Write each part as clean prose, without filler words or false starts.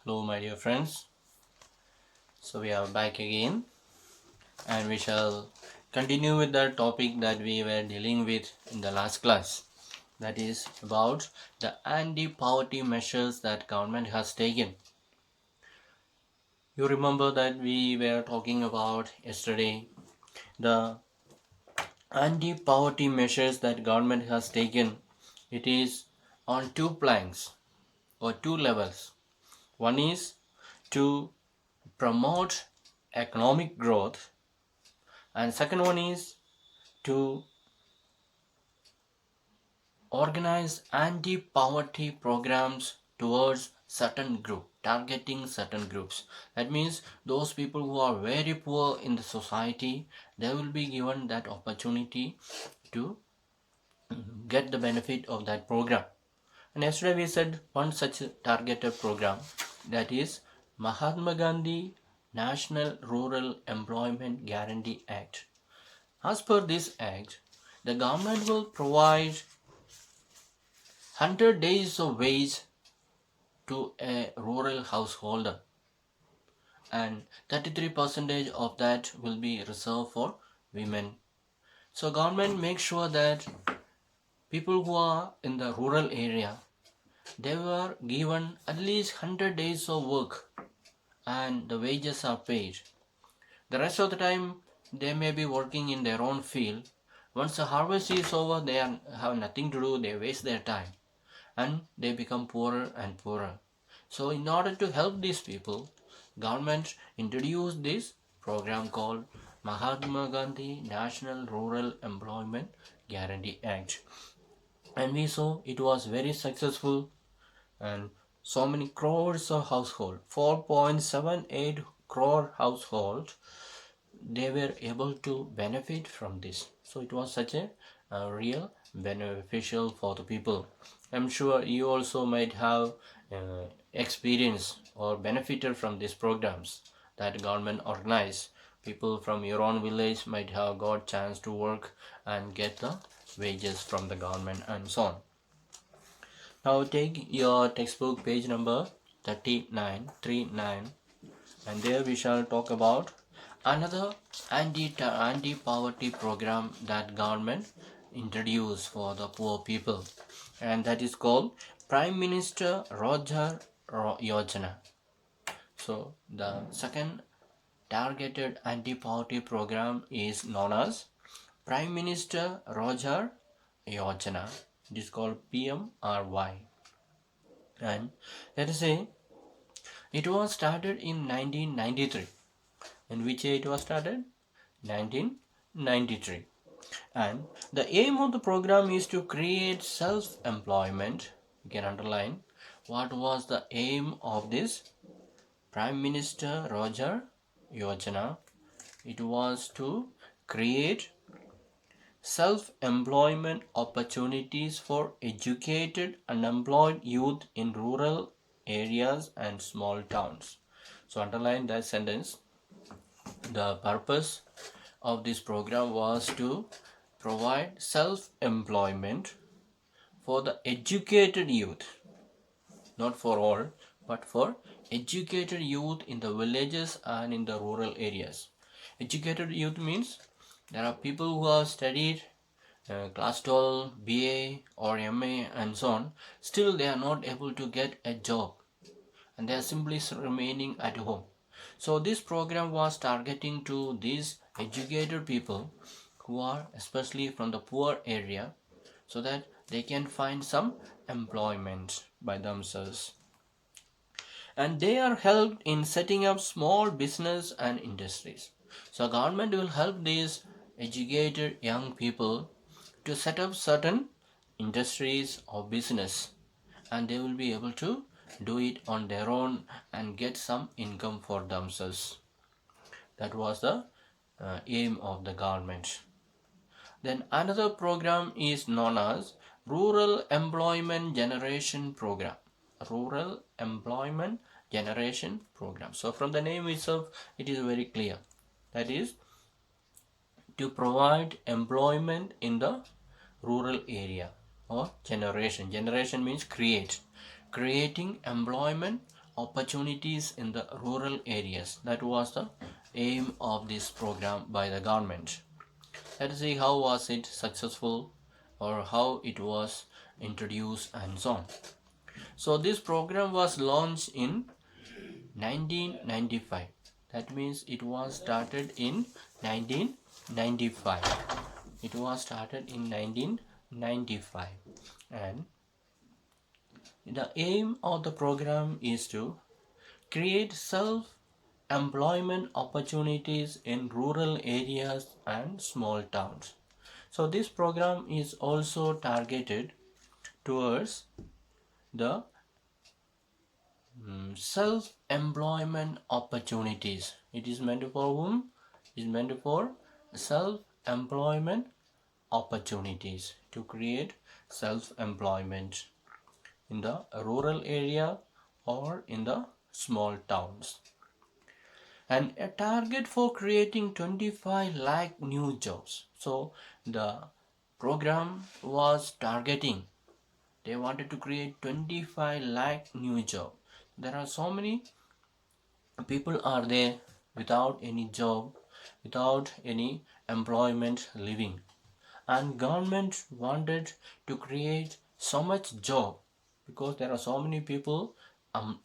Hello, my dear friends. So, we are back again and we shall continue with the topic that we were dealing with in the last class. That is about the anti-poverty measures that government has taken. You remember that we were talking about yesterday the anti-poverty measures that government has taken. It is on two planks or two levels. One is to promote economic growth, and second one is to organize anti-poverty programs towards certain group, targeting certain groups. That means those people who are very poor in the society, they will be given that opportunity to get the benefit of that program. And yesterday we said one such targeted program, that is Mahatma Gandhi National Rural Employment Guarantee Act. As per this act, the government will provide 100 days of wage to a rural householder, and 33% of that will be reserved for women. So government makes sure that people who are in the rural area, they were given at least 100 days of work and the wages are paid. The rest of the time they may be working in their own field. Once the harvest is over, they have nothing to do, they waste their time and they become poorer and poorer. So in order to help these people, government introduced this program called Mahatma Gandhi National Rural Employment Guarantee Act. And we saw it was very successful, and so many crores of household, 4.78 crore household, they were able to benefit from this. So it was such a real beneficial for the people. I'm sure you also might have experienced or benefited from these programs that government organized. People from your own village might have got chance to work and get the wages from the government and so on. Now take your textbook page number 39, and there we shall talk about another anti-poverty program that government introduced for the poor people, and that is called Prime Minister Roger Yojana. So the second targeted anti-poverty program is known as Prime Minister Roger Yojana. It is called PMRY, and let us say it was started in 1993. In which year it was started? 1993. And the aim of the program is to create self-employment. You can underline what was the aim of this Prime Minister Roger Yojana. It was to create self-employment opportunities for educated unemployed youth in rural areas and small towns. So underline that sentence. The purpose of this program was to provide self-employment for the educated youth, not for all, but for educated youth in the villages and in the rural areas. Educated youth means there are people who have studied class 12, BA or MA and so on. Still they are not able to get a job and they are simply remaining at home. So this program was targeting to these educated people who are especially from the poor area, so that they can find some employment by themselves. And they are helped in setting up small business and industries. So government will help these educated young people to set up certain industries or business, and they will be able to do it on their own and get some income for themselves. That was the aim of the government. Then another program is known as Rural Employment Generation Program. Rural Employment Generation Program. So from the name itself, it is very clear. That is to provide employment in the rural area or generation. Generation means create. Creating employment opportunities in the rural areas. That was the aim of this program by the government. Let's see how was it successful or how it was introduced and so on. So this program was launched in 1995. That means it was started in 1995. It was started in 1995, and the aim of the program is to create self-employment opportunities in rural areas and small towns. So this program is also targeted towards the self-employment opportunities. It is meant for whom? It is meant for self-employment opportunities, to create self-employment in the rural area or in the small towns. And a target for creating 25 lakh new jobs. So the program was targeting, they wanted to create 25 lakh new jobs. There are so many people are there without any job, without any employment living, and government wanted to create so much job because there are so many people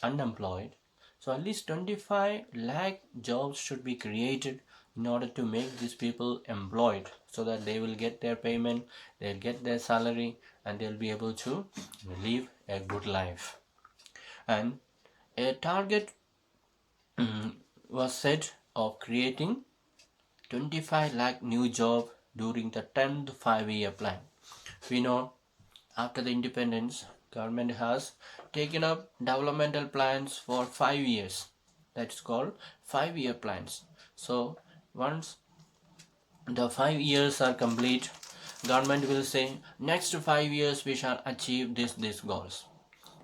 unemployed. So at least 25 lakh jobs should be created in order to make these people employed, so that they will get their payment, they'll get their salary, and they'll be able to live a good life. And a target was set of creating 25 lakh new jobs during the 10th 5-year plan. We know after the independence, government has taken up developmental plans for 5 years. That's called 5-year plans. So once the 5 years are complete, government will say next 5 years we shall achieve these goals.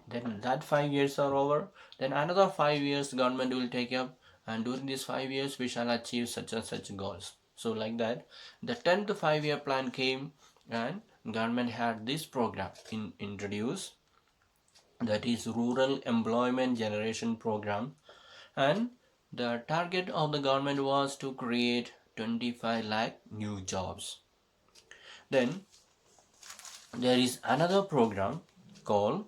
Then that 5 years are over, then another 5 years government will take up, and during these 5 years we shall achieve such and such goals. So like that, the 10th 5-year plan came, and government had this program introduced, that is Rural Employment Generation Program, and the target of the government was to create 25 lakh new jobs. Then there is another program called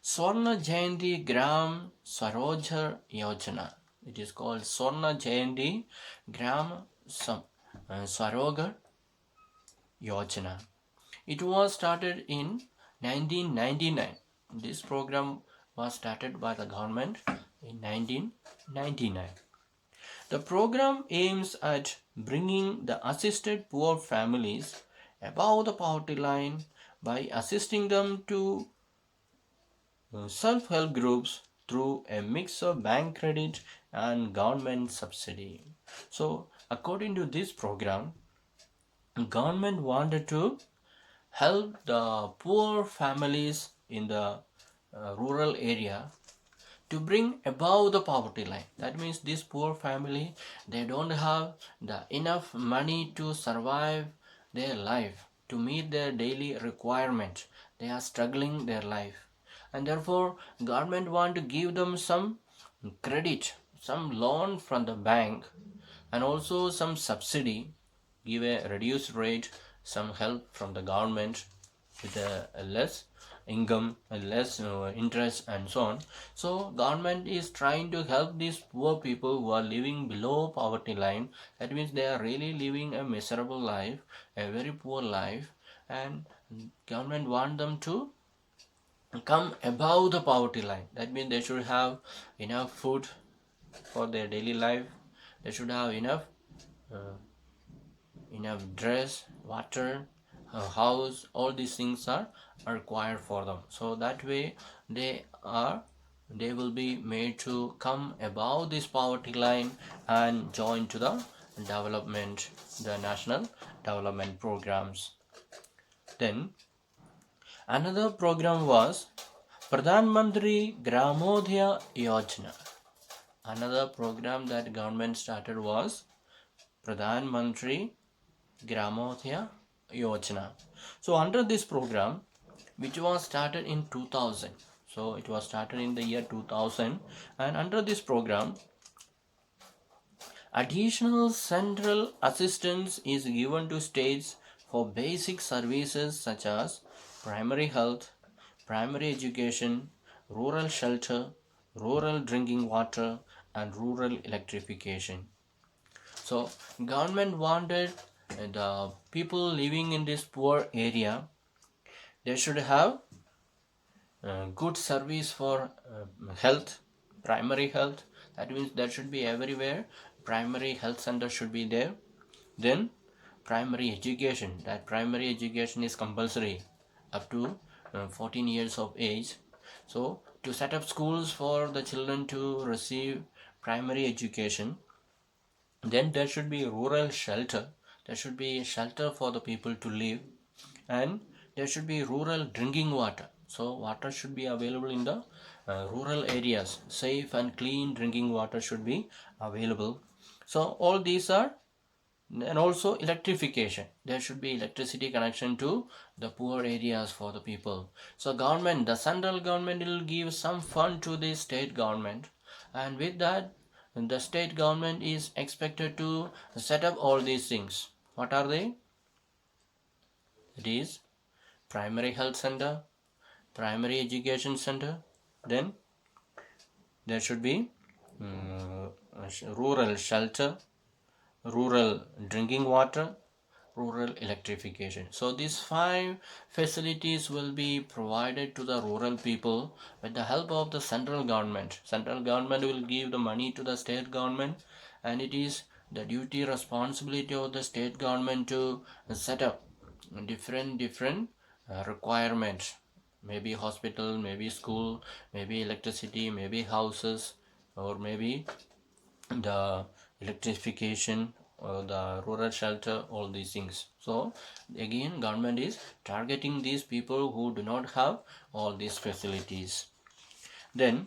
Swarna Jayanti Gram Swarojar Yojana. It is called Swarna Jayanti Gram Swarojar Yojana. It was started in 1999. This program was started by the government in 1999. The program aims at bringing the assisted poor families above the poverty line by assisting them to self-help groups through a mix of bank credit and government subsidy. So according to this program, government wanted to help the poor families in the rural area to bring above the poverty line. That means this poor family, they don't have the enough money to survive their life, to meet their daily requirement. They are struggling their life, and therefore government want to give them some credit, some loan from the bank, and also some subsidy, give a reduced rate, some help from the government with a less income and less interest and so on. So government is trying to help these poor people who are living below poverty line. That means they are really living a miserable life, a very poor life, and government want them to come above the poverty line. That means they should have enough food for their daily life, they should have enough dress, water, house. All these things are required for them. So that way they will be made to come above this poverty line and join to the development, the national development programs. Then another program was Pradhan Mantri Gramodaya Yojana. Another program that government started was Pradhan Mantri Gramodaya Yojana. So under this program, which was started in 2000, So it was started in the year 2000, and under this program, additional central assistance is given to states for basic services such as primary health, primary education, rural shelter, rural drinking water, and rural electrification. So government wanted the people living in this poor area, they should have good service for health, primary health. That means that should be everywhere. Primary health center should be there. Then primary education. That primary education is compulsory up to 14 years of age. So to set up schools for the children to receive primary education. Then there should be rural shelter. There should be shelter for the people to live, and there should be rural drinking water. So water should be available in the rural areas. Safe and clean drinking water should be available. So all these are, and also electrification. There should be electricity connection to the poor areas for the people. So government, the central government will give some fund to the state government, and with that the state government is expected to set up all these things. What are they? It is primary health center, primary education center, then there should be rural shelter, rural drinking water, rural electrification. So these 5 facilities will be provided to the rural people with the help of the central government. Central government will give the money to the state government, and it is the duty responsibility of the state government to set up different requirements. Maybe hospital, maybe school, maybe electricity, maybe houses, or maybe the electrification or the rural shelter, all these things. So again, government is targeting these people who do not have all these facilities. Then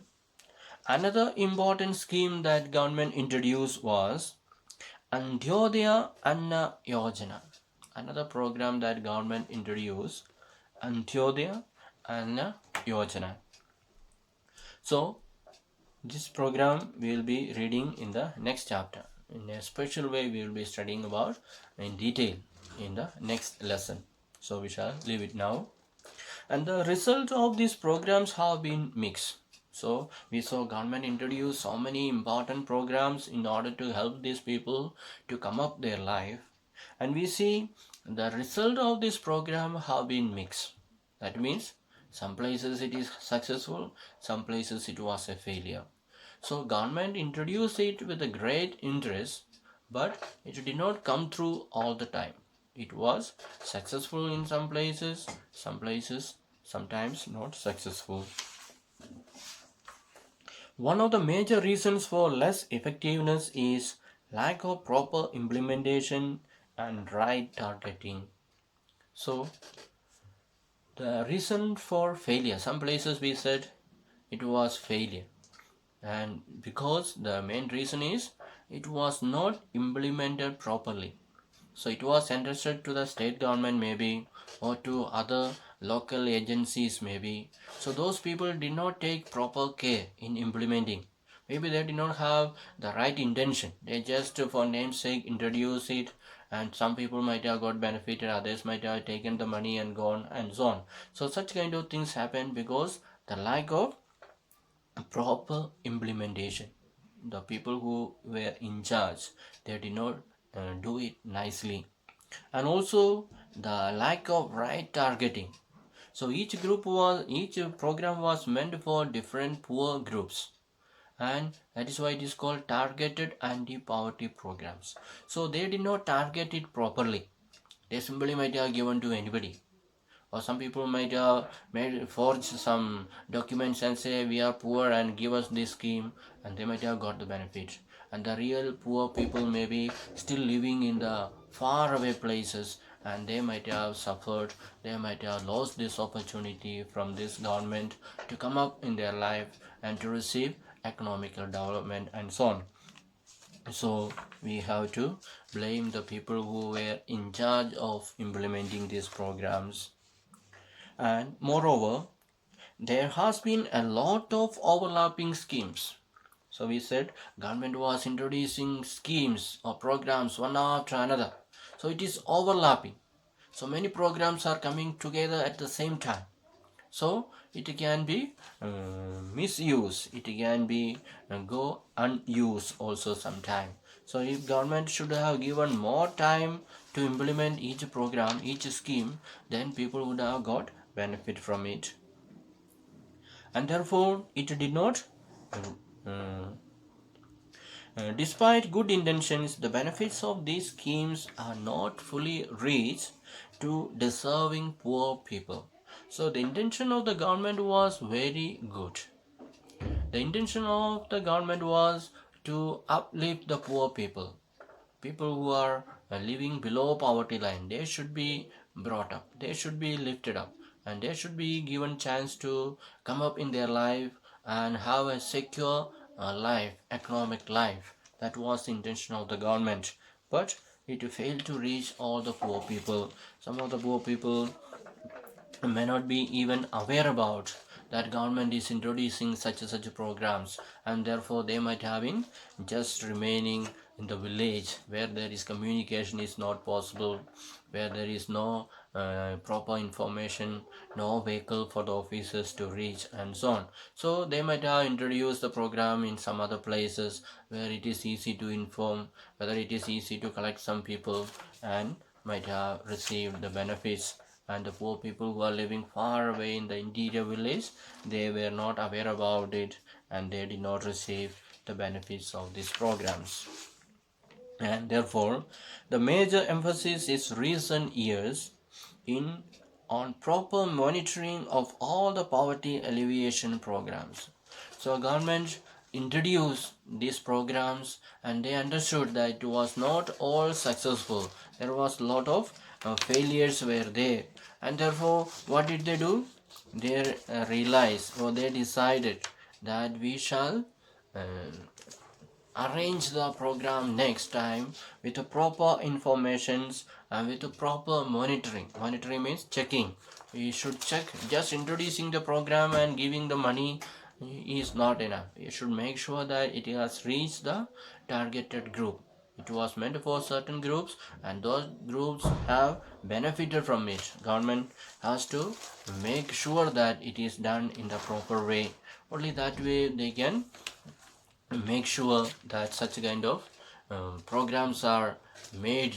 another important scheme that government introduced was Antyodaya Anna Yojana. Another program that government introduced, Antyodaya Anna Yojana. So this program we will be reading in the next chapter. In a special way we will be studying about in detail in the next lesson. So we shall leave it now. And the results of these programs have been mixed. So we saw government introduce so many important programs in order to help these people to come up their life. And we see the result of this program have been mixed. That means some places it is successful, some places it was a failure. So government introduced it with a great interest, but it did not come through all the time. It was successful in some places sometimes not successful. One of the major reasons for less effectiveness is lack of proper implementation and right targeting. So the reason for failure, some places we said it was failure, and because the main reason is it was not implemented properly. So it was entrusted to the state government maybe, or to other local agencies maybe. So those people did not take proper care in implementing. Maybe they did not have the right intention. They just for namesake introduce it, and some people might have got benefited, others might have taken the money and gone and so on. So such kind of things happen because the lack of proper implementation. The people who were in charge, they did not do it nicely. And also the lack of right targeting. So each program was meant for different poor groups, and that is why it is called targeted anti-poverty programs. So they did not target it properly. They simply might have given to anybody, or some people might forge some documents and say we are poor and give us this scheme, and they might have got the benefit, and the real poor people may be still living in the far away places, and they might have suffered, they might have lost this opportunity from this government to come up in their life and to receive economical development and so on. So we have to blame the people who were in charge of implementing these programs. And moreover, there has been a lot of overlapping schemes. So we said government was introducing schemes or programs one after another. So it is overlapping. So many programs are coming together at the same time. So it can be misused. It can be go unused also sometime. So if government should have given more time to implement each program, each scheme, then people would have got benefit from it. And therefore it did not uh, despite good intentions, the benefits of these schemes are not fully reached to deserving poor people. So the intention of the government was very good. The intention of the government was to uplift the poor people who are living below poverty line. They should be brought up, they should be lifted up, and they should be given chance to come up in their life and have a secure life, economic life. That was the intention of the government, but it failed to reach all the poor people. Some of the poor people may not be even aware about that government is introducing such programs, and therefore they might have been just remaining in the village where there is communication is not possible, where there is no proper information, no vehicle for the officers to reach, and so on. So they might have introduced the program in some other places where it is easy to inform, whether it is easy to collect some people, and might have received the benefits. And the poor people who are living far away in the interior village, they were not aware about it, and they did not receive the benefits of these programs. And therefore the major emphasis is recent years in on proper monitoring of all the poverty alleviation programs. So government introduced these programs, and they understood that it was not all successful. There was a lot of failures were there, and therefore what did they do? They realized, or they decided, that we shall uh, arrange the program next time with the proper informations and with the proper monitoring means checking. We should check. Just introducing the program and giving the money is not enough. You should make sure that it has reached the targeted group. It was meant for certain groups, and those groups have benefited from it. Government has to make sure that it is done in the proper way. Only that way they can make sure that such kind of programs are made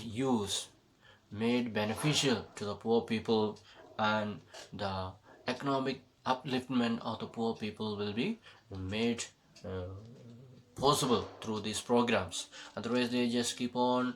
beneficial to the poor people, and the economic upliftment of the poor people will be made uh, possible through these programs. Otherwise they just keep on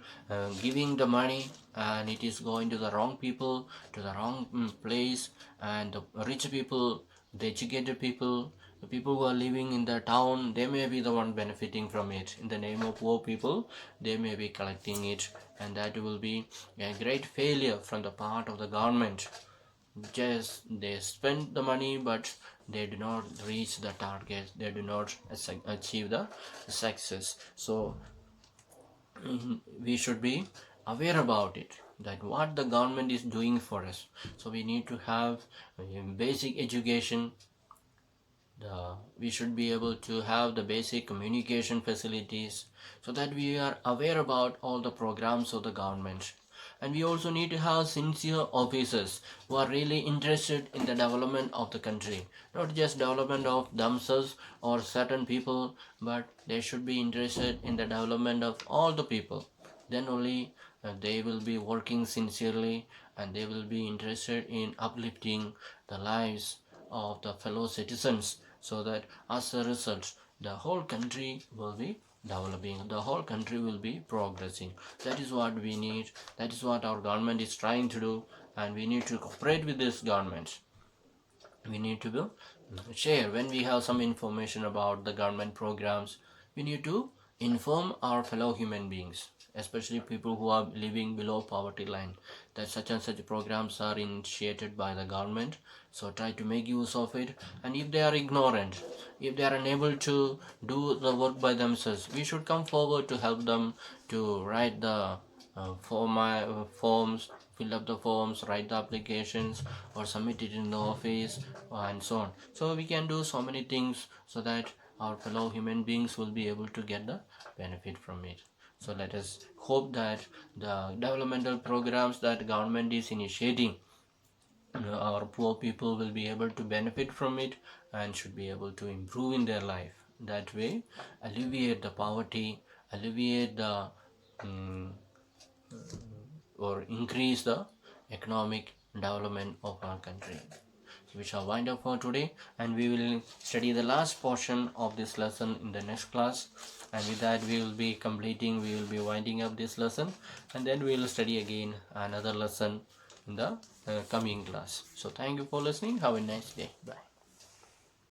giving the money, and it is going to the wrong people, to the wrong place, and the rich people, the educated people, the people who are living in the town, they may be the one benefiting from it. In the name of poor people, they may be collecting it, and that will be a great failure from the part of the government. Just they spend the money, but they do not reach the target, they do not achieve the success. So we should be aware about it, that what the government is doing for us. So we need to have basic education. We should be able to have the basic communication facilities, so that we are aware about all the programs of the government. And we also need to have sincere officers who are really interested in the development of the country, not just development of themselves or certain people, but they should be interested in the development of all the people. Then only they will be working sincerely, and they will be interested in uplifting the lives of the fellow citizens, so that as a result the whole country will be developing, the whole country will be progressing. That is what we need, that is what our government is trying to do, and we need to cooperate with this government. We need to share when we have some information about the government programs. We need to inform our fellow human beings, especially people who are living below poverty line, that such and such programs are initiated by the government. So try to make use of it. And if they are ignorant, if they are unable to do the work by themselves, we should come forward to help them to write the forms, fill up the forms, write the applications, or submit it in the office, and so on. So we can do so many things so that our fellow human beings will be able to get the benefit from it. So let us hope that the developmental programs that government is initiating, our poor people will be able to benefit from it and should be able to improve in their life. That way, alleviate the poverty, alleviate the or increase the economic development of our country. So we shall wind up for today, and we will study the last portion of this lesson in the next class. And with that, we will be winding up this lesson, and then we will study again another lesson in the coming class. So thank you for listening. Have a nice day. Bye.